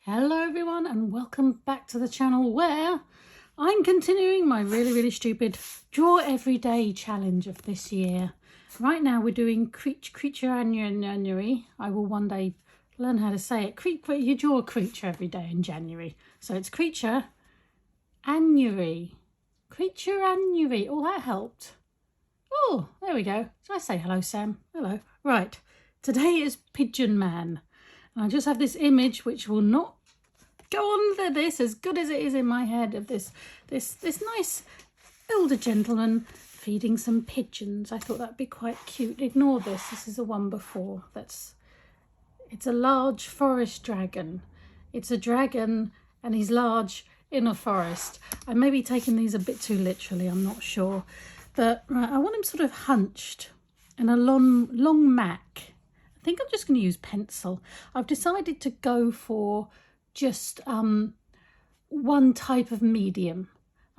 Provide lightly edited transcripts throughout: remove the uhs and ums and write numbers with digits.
Hello everyone and welcome back to the channel where I'm continuing my really stupid draw every day challenge of this year. Right now we're doing Creaturanury. I will one day learn how to say it. You draw a creature every day in January. So it's Creaturanury. Creaturanury. Oh, that helped. Oh, there we go. Did I say hello, Sam? Hello. Right. Today is Pigeon Man. And I just have this image which will not go on for this, as good as it is in my head, of this nice elder gentleman feeding some pigeons. I thought that'd be quite cute. Ignore this. This is the one before. It's a large forest dragon. It's a dragon and he's large in a forest. I may be taking these a bit too literally, I'm not sure. But right, I want him sort of hunched and a long Mac. I think I'm just going to use pencil. I've decided to go for just one type of medium.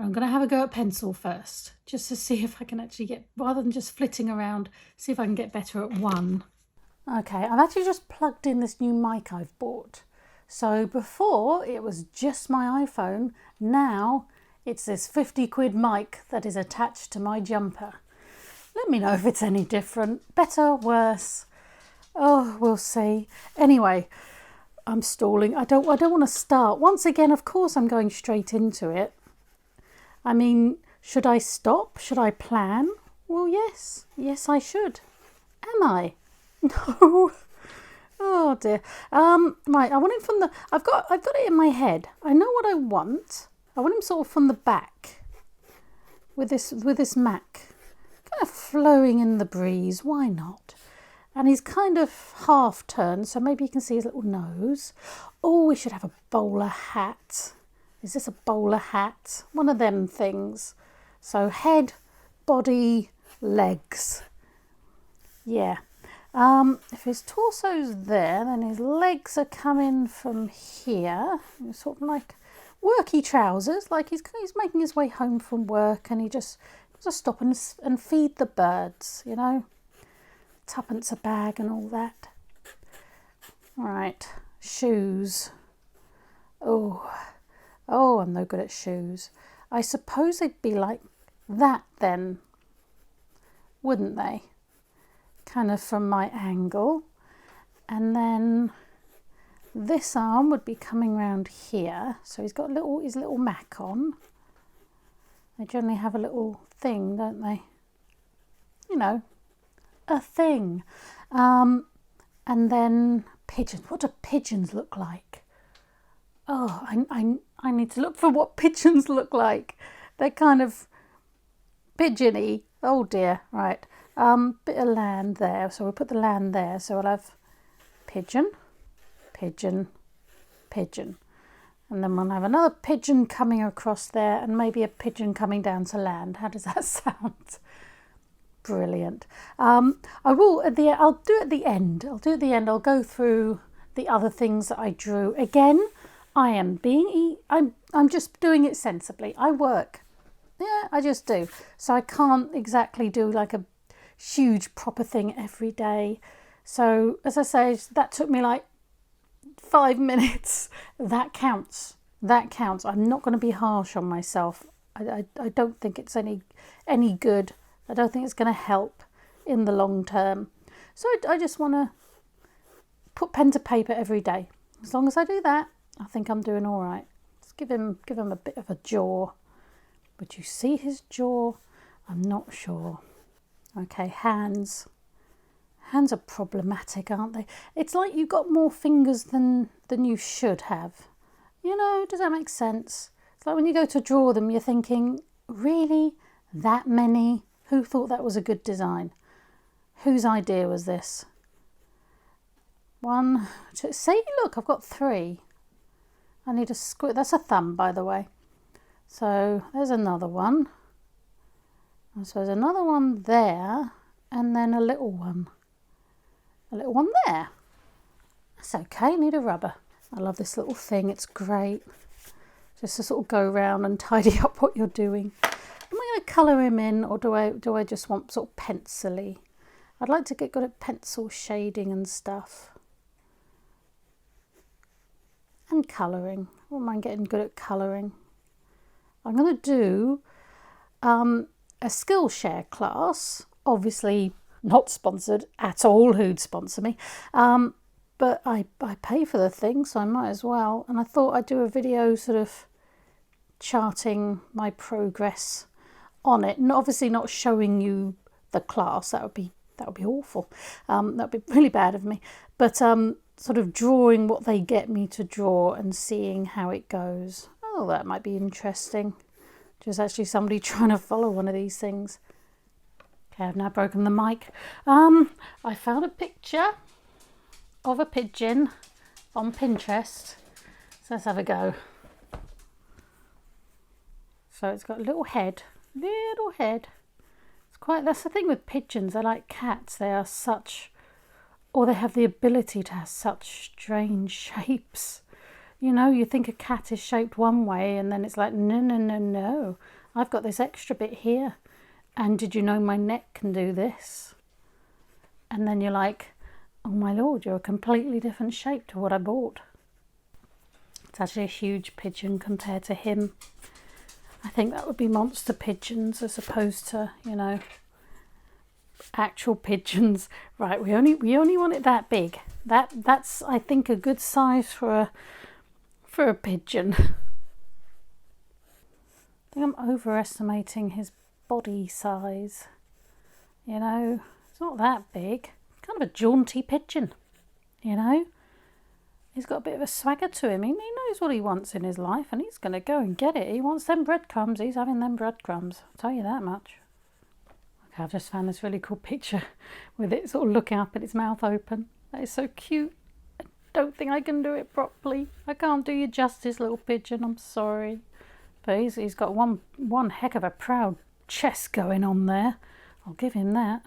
I'm going to have a go at pencil first, just to see if I can actually get, rather than just flitting around, see if I can get better at one. Okay, I've actually just plugged in this new mic I've bought. So before it was just my iPhone, now it's this 50 quid mic that is attached to my jumper. Let me know if it's any different, better, worse. Oh, we'll see. Anyway, I'm stalling. I don't want to start. Once again, of course, I'm going straight into it. I mean, should I stop? Should I plan? Well, yes. Yes, I should. Am I? No. Oh dear. Right. I want him from the. I've got it in my head. I know what I want. I want him sort of from the back, with this Mac, kind of flowing in the breeze. Why not? And he's kind of half turned, so maybe you can see his little nose. Oh, we should have a bowler hat. Is this a bowler hat? One of them things. So head, body, legs. Yeah. If his torso's there, then his legs are coming from here. Sort of like worky trousers, like he's making his way home from work, and he just stop and feed the birds, you know. Tuppence a bag and all that. Right, shoes. Oh, I'm no good at shoes. I suppose they'd be like that then, wouldn't they? Kind of from my angle. And then this arm would be coming round here. So he's got his little Mac on. They generally have a little thing, don't they? You know, a thing. And then pigeons. What do pigeons look like? Oh, I need to look for what pigeons look like. They're kind of pigeony. Oh dear. Right. Bit of land there. So we'll put the land there. So we'll have pigeon, pigeon, pigeon. And then we'll have another pigeon coming across there and maybe a pigeon coming down to land. How does that sound? Brilliant. I'll do it at the end. I'll go through the other things that I drew. Again, I'm just doing it sensibly. I work. Yeah, I just do. So I can't exactly do like a huge proper thing every day. So as I say, that took me like 5 minutes. That counts. I'm not going to be harsh on myself. I don't think it's any good. I don't think it's going to help in the long term. So I just want to put pen to paper every day. As long as I do that, I think I'm doing all right. Let's give him a bit of a jaw. Would you see his jaw? I'm not sure. Okay, hands. Hands are problematic, aren't they? It's like you've got more fingers than you should have. You know, does that make sense? It's like when you go to draw them, you're thinking, really? That many? Who thought that was a good design? Whose idea was this? 1, 2, see, look, I've got 3. I need a squid. That's a thumb, by the way. So there's another one. And so there's another one there, and then a little one. A little one there. That's okay, need a rubber. I love this little thing, it's great. Just to sort of go around and tidy up what you're doing. Am I going to colour him in, or do I just want sort of pencil-y? I'd like to get good at pencil shading and stuff. and colouring. I wouldn't mind getting good at colouring. I'm going to do a Skillshare class, obviously not sponsored at all. Who'd sponsor me? But I pay for the thing, so I might as well. And I thought I'd do a video sort of charting my progress on it, and obviously not showing you the class. That would be awful. That would be really bad of me. But sort of drawing what they get me to draw and seeing how it goes. Oh, that might be interesting. Just actually somebody trying to follow one of these things. Okay, I've now broken the mic. I found a picture of a pigeon on Pinterest. So let's have a go. So it's got a little head. Little head. That's the thing with pigeons. They're like cats. They are such, or they have the ability to have such strange shapes. You know, you think a cat is shaped one way and then it's like, no, no, no, no. I've got this extra bit here. And did you know my neck can do this? And then you're like, oh my lord, you're a completely different shape to what I bought. It's actually a huge pigeon compared to him. I think that would be monster pigeons as opposed to, you know, actual pigeons. Right, we only want it that big. That's I think a good size for a pigeon. I think I'm overestimating his body size. You know, it's not that big. Kind of a jaunty pigeon, you know. He's got a bit of a swagger to him. He knows what he wants in his life and he's going to go and get it. He wants them breadcrumbs. He's having them breadcrumbs. I'll tell you that much. Okay, I've just found this really cool picture with it sort of looking up and its mouth open. That is so cute. I don't think I can do it properly. I can't do you justice, little pigeon. I'm sorry. But he's got one heck of a proud chest going on there. I'll give him that.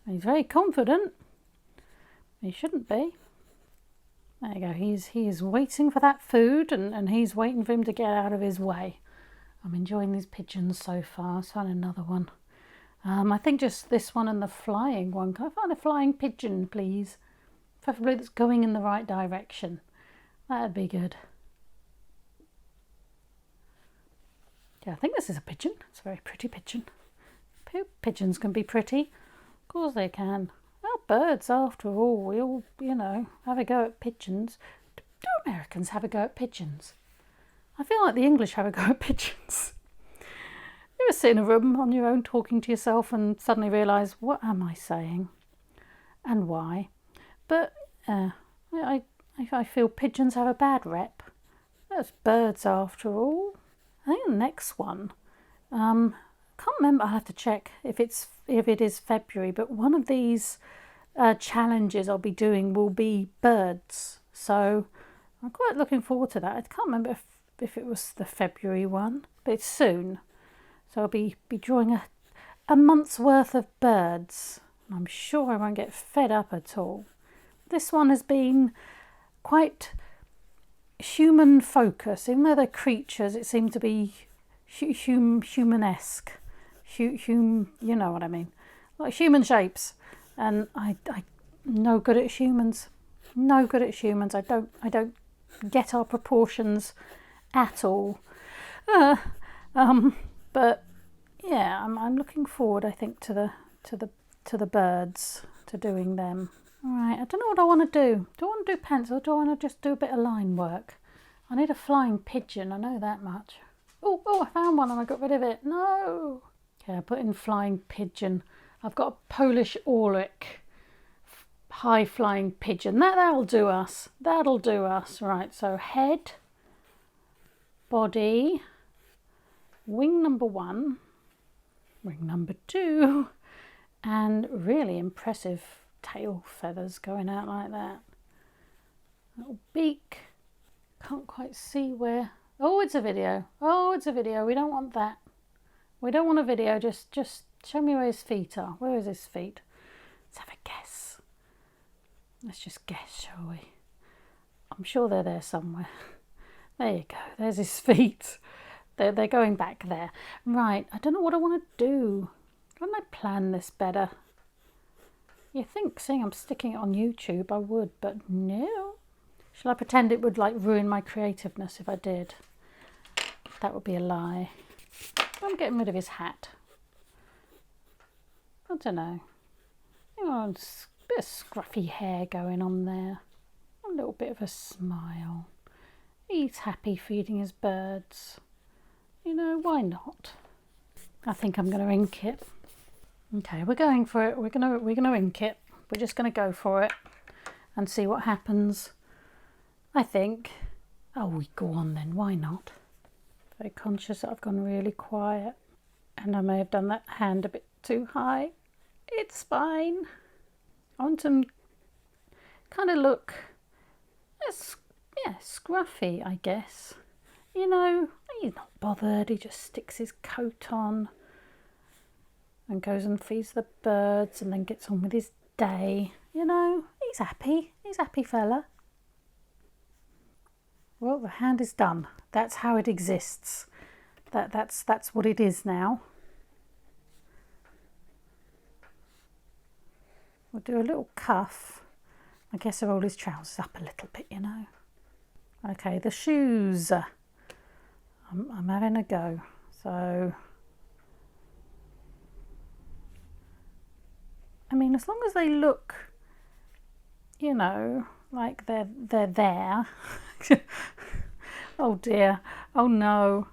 He's very confident. He shouldn't be. There you go. He is waiting for that food and he's waiting for him to get out of his way. I'm enjoying these pigeons so far. Let's find another one. I think just this one and the flying one. Can I find a flying pigeon, please? Preferably that's going in the right direction. That'd be good. Yeah, I think this is a pigeon. It's a very pretty pigeon. Pigeons can be pretty. Of course they can. Well, birds, after all. We all, you know, have a go at pigeons. Do Americans have a go at pigeons? I feel like the English have a go at pigeons. You ever sit in a room on your own talking to yourself and suddenly realise, what am I saying? And why? But I feel pigeons have a bad rep. That's birds, after all. I think the next one, can't remember, I'll have to check if it is February, but one of these challenges I'll be doing will be birds. So I'm quite looking forward to that. I can't remember if it was the February one, but it's soon. So I'll be drawing a month's worth of birds. I'm sure I won't get fed up at all. This one has been quite human focused. Even though they're creatures, it seemed to be humanesque. You know what I mean, like human shapes. And I no good at humans. No good at humans. I don't get our proportions at all. But yeah, I'm looking forward, I think, to the birds, to doing them. All right, I don't know what I want to do. Do I want to do pencil? Do I want to just do a bit of line work? I need a flying pigeon, I know that much. Oh, I found one and I got rid of it. No. Okay, I put in flying pigeon. I've got a Polish Orlik high flying pigeon. That'll do us. That'll do us. Right, so head, body, wing number 1, wing number 2, and really impressive tail feathers going out like that. Little beak. Can't quite see where. Oh, it's a video. Oh, it's a video. We don't want that. We don't want a video. Just show me where his feet are. Where is his feet? Let's have a guess. Let's just guess, shall we? I'm sure they're there somewhere. There you go. There's his feet. They're going back there. Right. I don't know what I want to do. Why don't I plan this better? You think, seeing I'm sticking it on YouTube, I would, but no. Shall I pretend it would like ruin my creativeness if I did? That would be a lie. I'm getting rid of his hat. I don't know. Oh, a bit of scruffy hair going on there. A little bit of a smile. He's happy feeding his birds. You know, why not? I think I'm going to ink it. Okay, we're going for it. We're gonna ink it. We're just going to go for it and see what happens. I think. Oh, we go on then. Why not? Very conscious that I've gone really quiet, and I may have done that hand a bit too high. It's fine. I want him kind of look, yeah, scruffy, I guess. You know, he's not bothered. He just sticks his coat on and goes and feeds the birds and then gets on with his day. You know, he's happy. He's a happy fella. Well, the hand is done. That's how it exists. That's what it is now. We'll do a little cuff. I guess I'll roll his trousers up a little bit, you know. Okay, the shoes. I'm having a go. So, I mean, as long as they look, you know, like they're there. Oh dear. Oh no.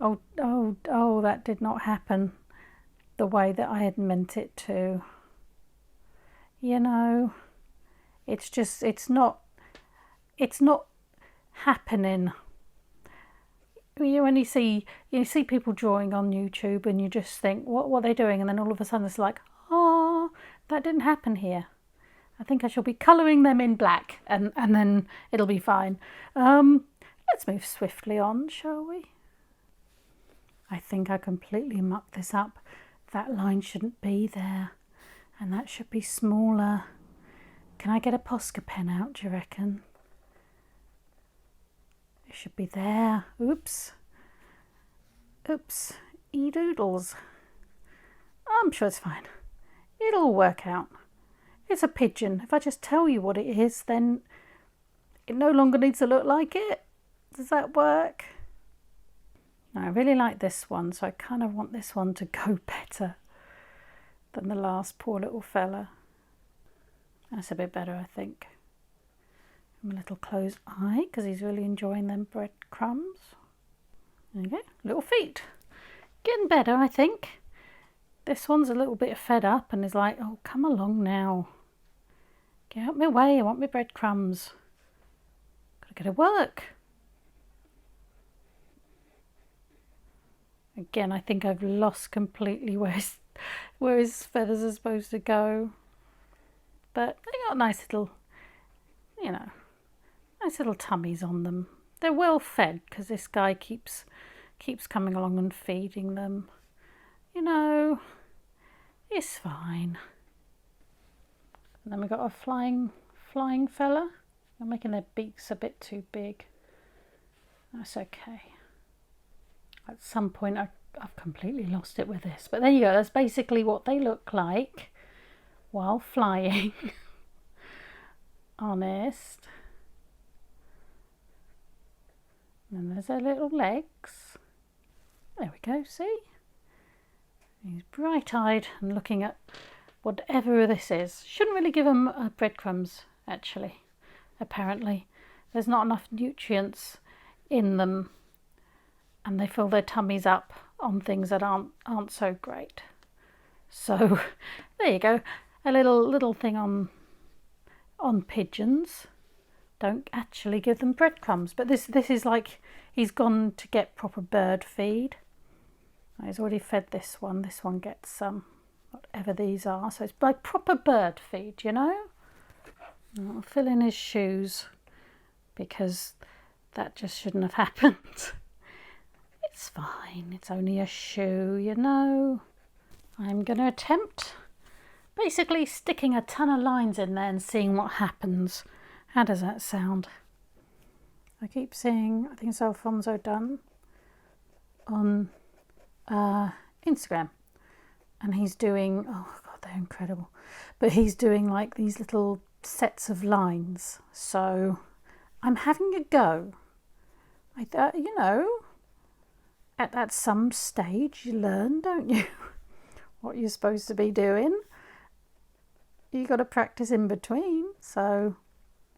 Oh, that did not happen the way that I had meant it to. You know, it's not happening. When you see people drawing on YouTube and you just think, what are they doing? And then all of a sudden it's like, oh, that didn't happen here. I think I shall be colouring them in black and then it'll be fine. Let's move swiftly on, shall we? I think I completely mucked this up. That line shouldn't be there. And that should be smaller. Can I get a Posca pen out, do you reckon? It should be there. Oops. Oops. E-doodles. I'm sure it's fine. It'll work out. It's a pigeon. If I just tell you what it is, then it no longer needs to look like it. Does that work? I really like this one, so I kind of want this one to go better than the last poor little fella. That's a bit better, I think. A little closed eye, because he's really enjoying them breadcrumbs. There you go, little feet. Getting better, I think. This one's a little bit fed up and is like, oh, come along now. Get out my way, I want my breadcrumbs. Gotta get to work. Again, I think I've lost completely where his feathers are supposed to go. But they got nice little, you know, nice little tummies on them. They're well fed because this guy keeps coming along and feeding them. You know, it's fine. And then we've got a flying fella. They're making their beaks a bit too big. That's okay. At some point I've completely lost it with this. But there you go. That's basically what they look like while flying. Honest. And then there's their little legs. There we go, see? He's bright-eyed and looking at whatever this is. Shouldn't really give them breadcrumbs, actually, apparently. There's not enough nutrients in them and they fill their tummies up on things that aren't so great. So there you go. A little thing on pigeons. Don't actually give them breadcrumbs, but this is like he's gone to get proper bird feed. He's already fed this one. This one gets some, whatever these are. So it's like proper bird feed, you know. I'll fill in his shoes because that just shouldn't have happened. It's fine. It's only a shoe, you know. I'm going to attempt basically sticking a ton of lines in there and seeing what happens. How does that sound? I keep seeing, I think it's Alfonso Dunn on Instagram, and he's doing, oh god, they're incredible, but he's doing like these little sets of lines. So I'm having a go. You know, at some stage you learn, don't you, what you're supposed to be doing. You got to practice in between. So,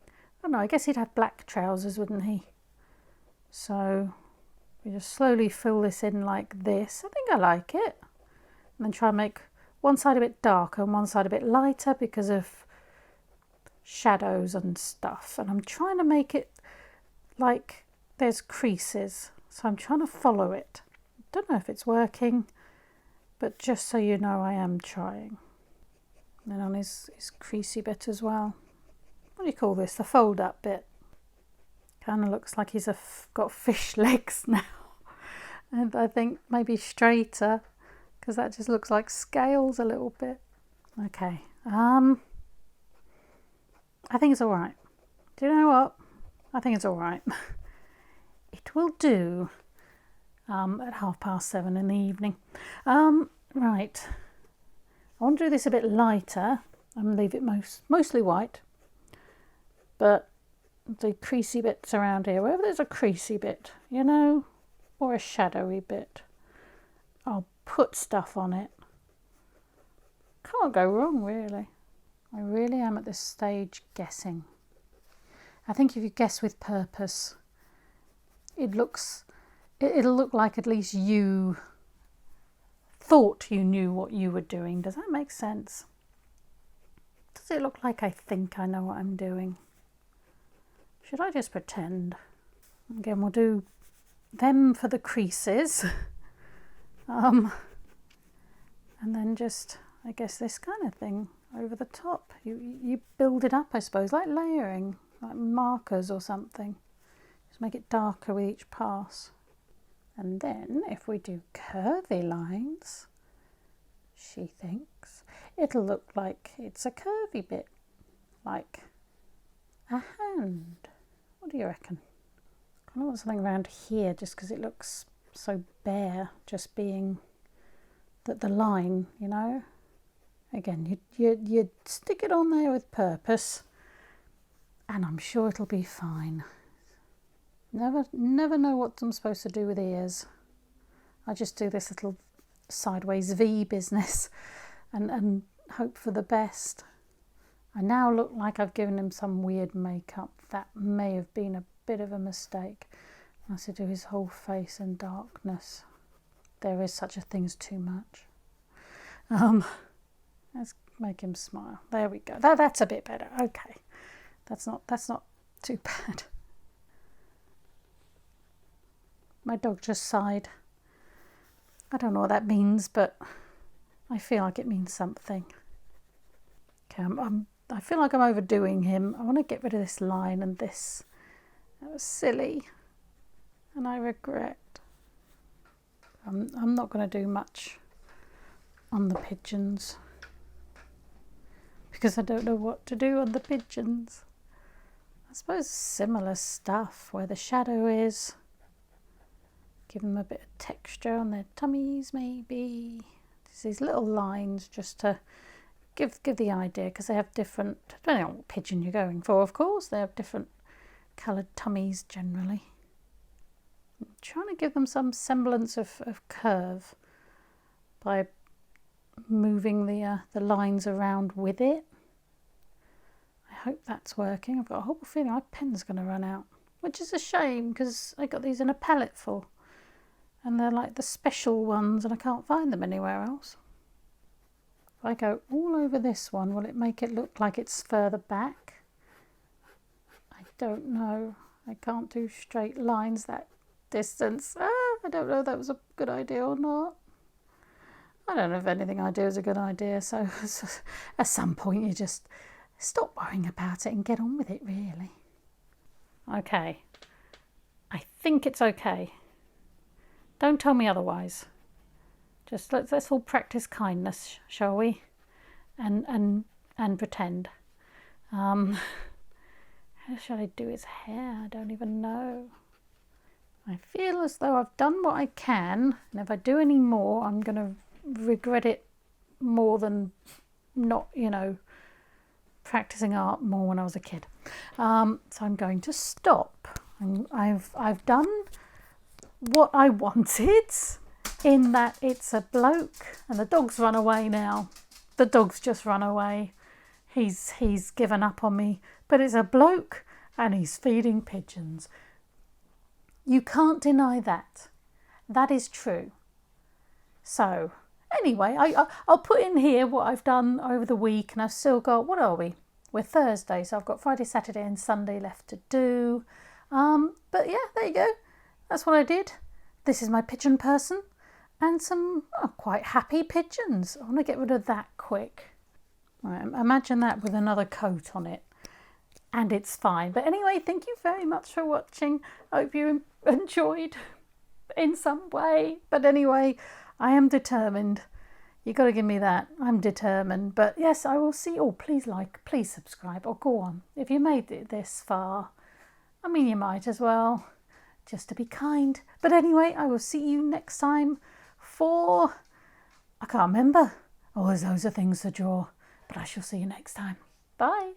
I don't know, I guess he'd have black trousers, wouldn't he? So we just slowly fill this in like this. I think I like it. And then try and make one side a bit darker and one side a bit lighter because of shadows and stuff. And I'm trying to make it like there's creases. So I'm trying to follow it. Don't know if it's working, but just so you know, I am trying. And then on his creasy bit as well. What do you call this? The fold up bit. Kind of looks like he's got fish legs now. And I think maybe straighter, because that just looks like scales a little bit. Okay. I think it's all right. Do you know what? I think it's all right. It will do at 7:30 in the evening. Right. I want to do this a bit lighter and leave it mostly white. But the creasy bits around here, wherever there's a creasy bit, you know, or a shadowy bit, I'll put stuff on it. Can't go wrong, really. I really am at this stage guessing. I think if you guess with purpose, it'll look like at least you thought you knew what you were doing. Does that make sense? Does it look like I think I know what I'm doing? Should I just pretend? Again, we'll do them for the creases. And then just, I guess, this kind of thing over the top. You build it up, I suppose, like layering, like markers or something. Just make it darker with each pass. And then if we do curvy lines, she thinks it'll look like it's a curvy bit, like a hand. What do you reckon? I kind of want something around here just because it looks so bare, just being the line, you know. Again, you stick it on there with purpose and I'm sure it'll be fine. Never know what I'm supposed to do with ears. I just do this little sideways V business and hope for the best. I now look like I've given him some weird makeup. That may have been a bit of a mistake. I have to do his whole face in darkness. There is such a thing as too much. Let's make him smile. There we go. That's a bit better. Okay. That's not too bad. My dog just sighed. I don't know what that means, but I feel like it means something. Okay, I feel like I'm overdoing him. I want to get rid of this line and this. That was silly. And I regret. I'm not going to do much on the pigeons. Because I don't know what to do on the pigeons. I suppose similar stuff where the shadow is. Give them a bit of texture on their tummies maybe. Just these little lines just to give the idea, because they have different, depending on what pigeon you're going for, of course, they have different coloured tummies generally. I'm trying to give them some semblance of curve by moving the lines around with it. I hope that's working. I've got a horrible feeling my pen's going to run out, which is a shame because I got these in a pallet full and they're like the special ones and I can't find them anywhere else. If I go all over this one, will it make it look like it's further back? I don't know. I can't do straight lines that distance. I don't know if that was a good idea or not. I don't know if anything I do is a good idea, so at some point you just stop worrying about it and get on with it, really. Okay, I think it's okay. Don't tell me otherwise. Just let's all practice kindness, shall we? And pretend. How shall I do his hair? I don't even know. I feel as though I've done what I can, and if I do any more, I'm going to regret it more than not, practicing art more when I was a kid. So I'm going to stop. I've done what I wanted, in that it's a bloke, and the dog's run away now. The dog's just run away. He's given up on me. But it's a bloke and he's feeding pigeons. You can't deny that. That is true. So anyway, I'll put in here what I've done over the week, and I've still got, what are we? We're Thursday, so I've got Friday, Saturday and Sunday left to do. But yeah, there you go. That's what I did. This is my pigeon person and some quite happy pigeons. I want to get rid of that quick. Right, imagine that with another coat on it. And it's fine. But anyway, thank you very much for watching. I hope you enjoyed in some way. But anyway, I am determined. You got to give me that. I'm determined. But yes, I will see. Oh, please like, please subscribe. Or go on. If you made it this far, I mean, you might as well. Just to be kind. But anyway, I will see you next time for, I can't remember. Oh, there's loads of things to draw. But I shall see you next time. Bye.